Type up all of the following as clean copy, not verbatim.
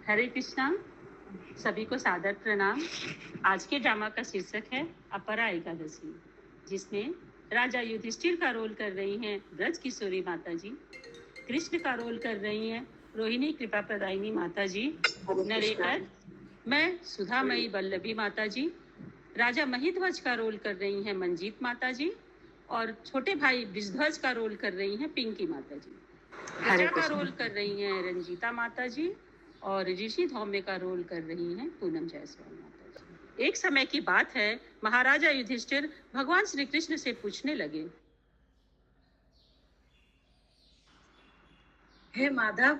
हरे कृष्णा, सभी को सादर प्रणाम। आज के ड्रामा का शीर्षक है अपरा एकादशी, जिसमें राजा युधिष्ठिर का रोल कर रही हैं ब्रज किशोरी माता जी, कृष्ण का रोल कर रही हैं रोहिणी कृपा प्रदायिनी माता जी, नरेटर मैं सुधामयी वल्लभी माता जी, राजा महिध्वज का रोल कर रही हैं मंजीत माता जी और छोटे भाई वृषध्वज का रोल कर रही हैं पिंकी माता जी। प्रजा का रोल कर रही हैं रंजीता माता जी और ऋषि धौम्य का रोल कर रही हैं पूनम जायसवाल माता जी। एक समय की बात है, महाराजा युधिष्ठिर भगवान श्री कृष्ण से पूछने लगे, हे माधव,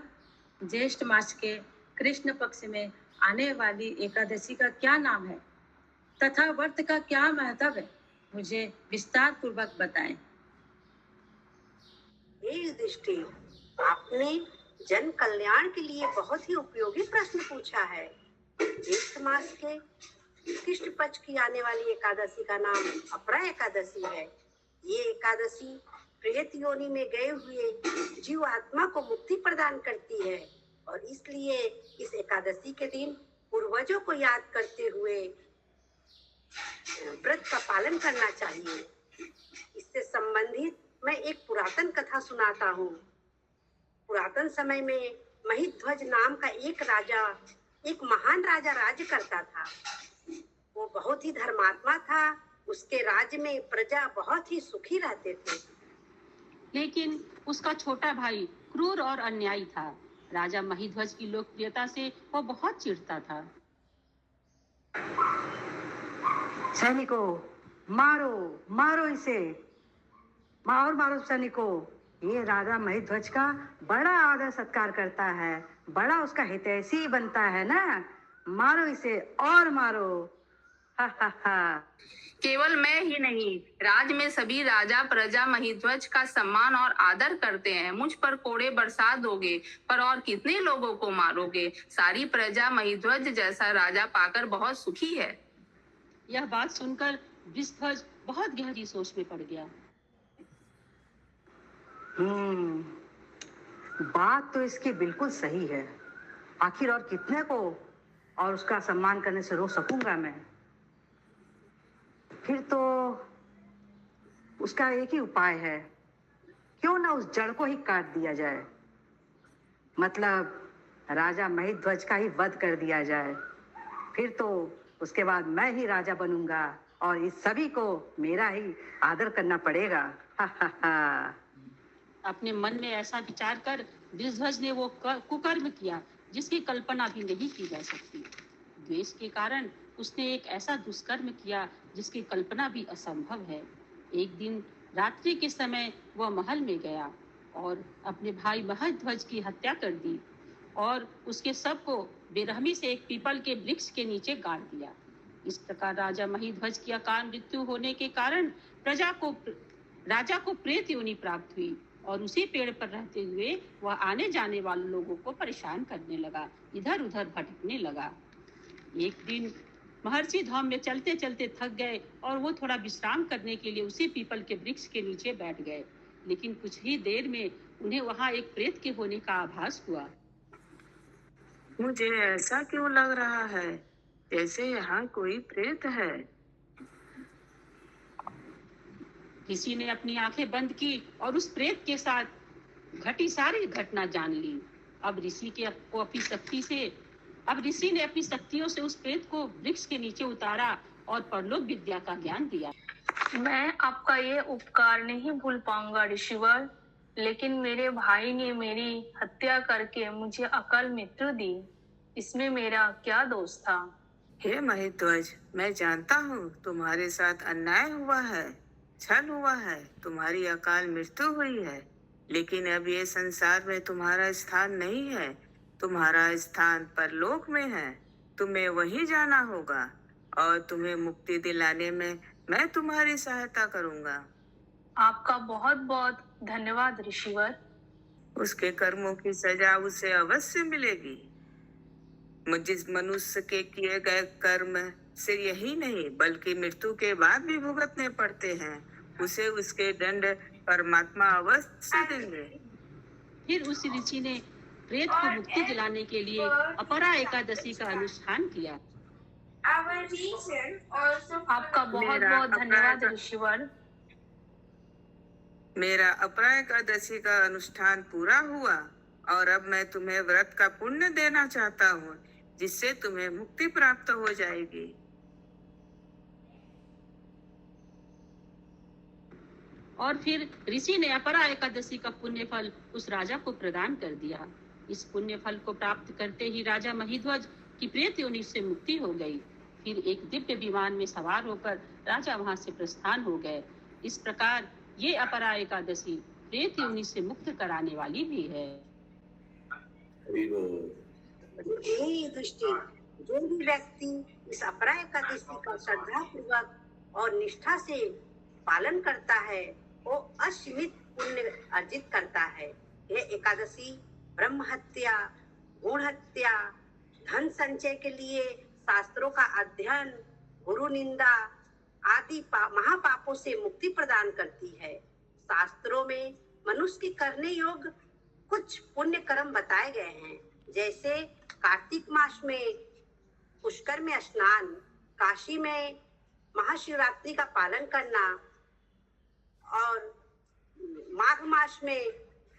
ज्येष्ठ मास के कृष्ण पक्ष में आने वाली एकादशी का क्या नाम है तथा व्रत का क्या महत्व है? मुझे विस्तार पूर्वक बताएं। हे युधिष्ठिर, आपने जन कल्याण के लिए बहुत ही उपयोगी प्रश्न पूछा है। ज्येष्ठ मास के कृष्ण पक्ष की आने वाली एकादशी का नाम अपरा एकादशी है। ये एकादशी प्रेत योनि में गए हुए जीव आत्मा को मुक्ति प्रदान करती है और इसलिए इस एकादशी के दिन पूर्वजों को याद करते हुए व्रत का पालन करना चाहिए। इससे संबंधित मैं एक पुरातन कथा सुनाता हूँ। पुरातन समय में महिध्वज नाम का एक महान राजा राज्य करता था। वो बहुत ही धर्मात्मा था। उसके राज्य में प्रजा बहुत ही सुखी रहते थे। लेकिन उसका छोटा भाई क्रूर और अन्यायी था। राजा महिध्वज की लोकप्रियता से वो बहुत चिढ़ता था। सैनिकों, मारो मारो इसे, मारो सैनिकों। ये राजा महिध्वज का बड़ा आदर सत्कार करता है, बड़ा उसका हितैषी बनता है ना। मारो इसे और मारो। हा हा हा। केवल मैं ही नहीं, राज में सभी राजा प्रजा महिध्वज का सम्मान और आदर करते हैं। मुझ पर कोड़े बरसा दोगे, पर और कितने लोगों को मारोगे? सारी प्रजा महिध्वज जैसा राजा पाकर बहुत सुखी है। यह बात सुनकर वृषध्वज बहुत गहरी सोच में पड़ गया। बात तो इसकी बिल्कुल सही है। आखिर और कितने को और उसका सम्मान करने से रोक सकूंगा मैं? फिर तो उसका एक ही उपाय है, क्यों ना उस जड़ को ही काट दिया जाए। मतलब राजा महिध्वज का ही वध कर दिया जाए। फिर तो उसके बाद मैं ही राजा बनूंगा और इस सभी को मेरा ही आदर करना पड़ेगा। हा हा हा। अपने मन में ऐसा विचार कर वृषध्वज ने वो कुकर्म किया जिसकी कल्पना भी नहीं की जा सकती। द्वेष के कारण उसने एक ऐसा दुष्कर्म किया जिसकी कल्पना भी असंभव है। एक दिन रात्रि के समय वह महल में गया और अपने भाई महिध्वज की हत्या कर दी और उसके शव को बेरहमी से एक पीपल के वृक्ष के नीचे गाड़ दिया। इस प्रकार राजा महिध्वज की अकाल मृत्यु होने के कारण राजा को प्रेत योनि प्राप्त हुई और उसी पेड़ पर रहते हुए वह आने जाने वाले लोगों को परेशान करने लगा, इधर उधर भटकने लगा। एक दिन महर्षि धौम्य चलते चलते थक गए और वो थोड़ा विश्राम करने के लिए उसी पीपल के वृक्ष के नीचे बैठ गए। लेकिन कुछ ही देर में उन्हें वहां एक प्रेत के होने का आभास हुआ। मुझे ऐसा क्यों लग रहा है जैसे यहाँ कोई प्रेत है? ऋषि ने अपनी आंखें बंद की और उस प्रेत के साथ घटी सारी घटना जान ली। अब ऋषि ने अपनी शक्तियों से उस प्रेत को वृक्ष के नीचे उतारा और परलोक विद्या का ज्ञान दिया। मैं आपका ये उपकार नहीं भूल पाऊंगा ऋषिवर, लेकिन मेरे भाई ने मेरी हत्या करके मुझे अकाल मृत्यु दी। इसमें मेरा क्या दोष था? हे महिध्वज, मैं जानता हूँ तुम्हारे साथ अन्याय हुआ है, छल हुआ है, तुम्हारी अकाल मृत्यु हुई है। लेकिन अब ये संसार में तुम्हारा स्थान नहीं है, तुम्हारा स्थान परलोक में है। तुम्हें वहीं जाना होगा और तुम्हें मुक्ति दिलाने में मैं तुम्हारी सहायता करूंगा। आपका बहुत बहुत धन्यवाद ऋषिवर। उसके कर्मों की सजा उसे अवश्य मिलेगी। जिस मनुष्य के किए गए कर्म से यही नहीं बल्कि मृत्यु के बाद भी भुगतने पड़ते हैं, उसे उसके दंड परमात्मा अवश्य देंगे। फिर उस ऋषि ने प्रेत को मुक्ति दिलाने के लिए अपरा एकादशी का अनुष्ठान किया। आपका बहुत बहुत धन्यवाद ऋषिवर। मेरा अपरा एकादशी का अनुष्ठान पूरा हुआ और अब मैं तुम्हें व्रत का पुण्य देना चाहता हूँ, जिससे तुम्हें मुक्ति प्राप्त हो जाएगी। और फिर ऋषि ने अपरा एकादशी का पुण्य फल उस राजा को प्रदान कर दिया। इस पुण्य फल को प्राप्त करते ही राजा महिध्वज की प्रेत योनि से मुक्ति हो गई। फिर एक दिव्य विमान में सवार होकर राजा वहां से प्रस्थान हो गए। इस प्रकार ये अपरा एकादशी प्रेत योनि से मुक्त कराने वाली भी है। हे दृष्टि, जो भी व्यक्ति इस अपरा एकादशी का श्रद्धा पूर्वक और निष्ठा से पालन करता है, वो असीमित पुण्य अर्जित करता है। यह एकादशी ब्रह्म हत्या, गुण हत्या, धन संचय के लिए शास्त्रों का अध्ययन, गुरु निंदा आदि महापापों से मुक्ति प्रदान करती है। शास्त्रों में मनुष्य के करने योग्य कुछ पुण्य कर्म बताए गए हैं, जैसे कार्तिक मास में पुष्कर में स्नान, काशी में महाशिवरात्रि का पालन करना और माघ मास में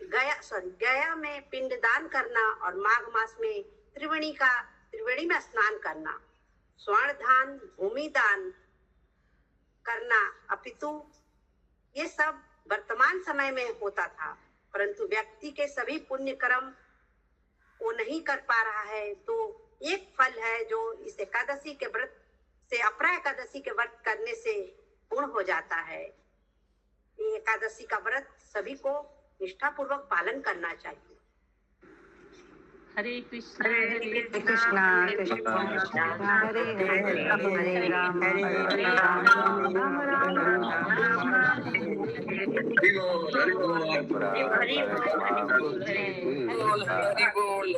गया में पिंडदान करना और माघ मास में त्रिवेणी में स्नान करना, स्वर्ण दान, भूमि दान करना। अपितु ये सब वर्तमान समय में होता था, परंतु व्यक्ति के सभी पुण्य कर्म वो नहीं कर पा रहा है, तो एक फल है जो इस एकादशी के व्रत से, अपरा एकादशी के व्रत करने से पूर्ण हो जाता है। ये एकादशी का व्रत सभी को निष्ठा पूर्वक पालन करना चाहिए। हरे कृष्णा कृष्णा कृष्णा कृष्णा हरे हरे हरे राम हरे राम राम राम हरि बोल।